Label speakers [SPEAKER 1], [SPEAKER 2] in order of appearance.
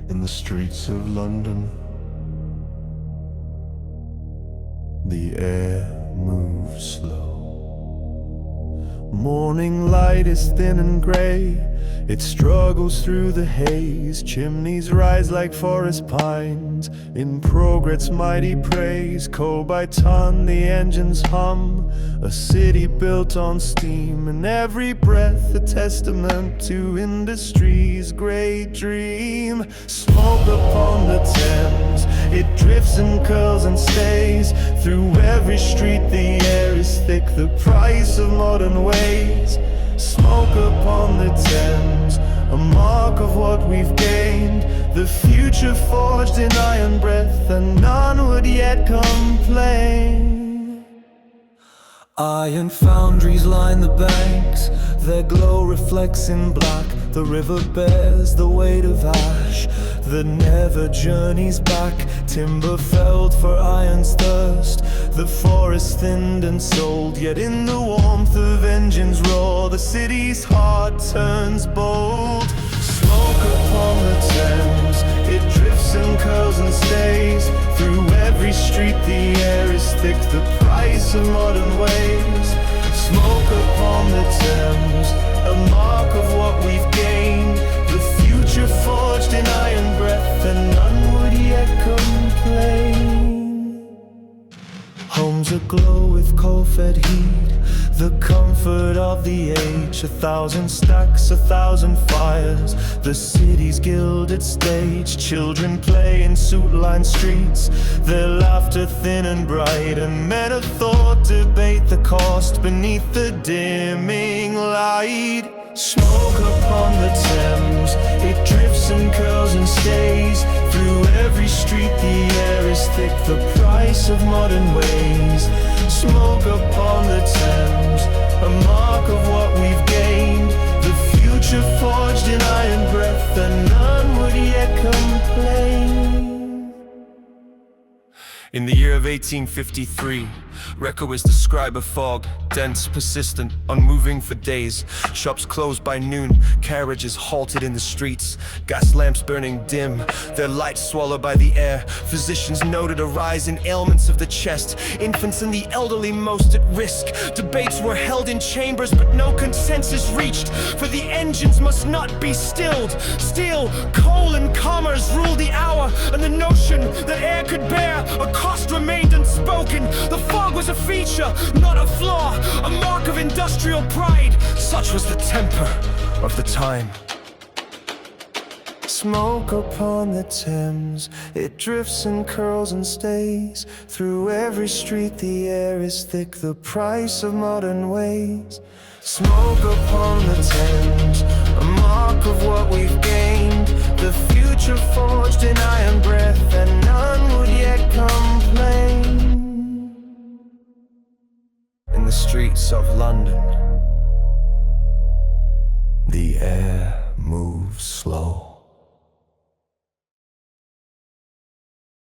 [SPEAKER 1] In the streets of London, the air moves slow. Morning light is thin and grey, it struggles through the haze. Chimneys rise like forest pines, in progress mighty praise. Coal by ton the engines hum, a city built on steam, and every breath a testament to industry's great dream. Smoke upon the Thames, it drifts and curls and stays. Through every street the air is thick, the price of modern ways. Smoke upon the Thames, a mark of what we've gained. The future forged in iron breath, and none would yet complain. Iron foundries line the banks, their glow reflects in black. The river bears the weight of ash that never journeys back. Timber felled for iron's thirst, the forest thinned and sold. Yet in the warmth of engines' roar, the city's heart turns bold. Smoke upon the Thames, it drifts and curls and stays. Through every street the air is thick, the price of modern ways. Smoke upon the Thames, a mark of what we've gained. The future forged in iron breath, and none would yet complain. Homes aglow with coal-fed heat, the comfort of the age. 1,000 stacks, 1,000 fires, the city's gilded stage. Children play in soot-lined streets, their laughter thin and bright. And men of thought debate the cost beneath the dimming light. Smoke upon the Thames, it drifts and curls and stays. Through every street the air is thick, the price of modern ways. Smoke upon the Thames, a mark of what we've gained. The future forged in iron breath, and none would yet complain. In the year of 1853, records describe a fog, dense, persistent, unmoving for days. Shops closed by noon, carriages halted in the streets, gas lamps burning dim, their lights swallowed by the air. Physicians noted a rise in ailments of the chest, infants and the elderly most at risk. Debates were held in chambers, but no consensus reached, for the engines must not be stilled. Steel, coal and commerce ruled the hour, and the notion that air could bear a cost remained unspoken. The fog was a feature, not a flaw, a mark of industrial pride. Such was the temper of the time. Smoke upon the Thames, it drifts and curls and stays. Through every street the air is thick, the price of modern ways. Smoke upon the Thames, a mark of what we've gained. The future forged in iron breath, and none would yet complain. In the streets of London, the air moves slow.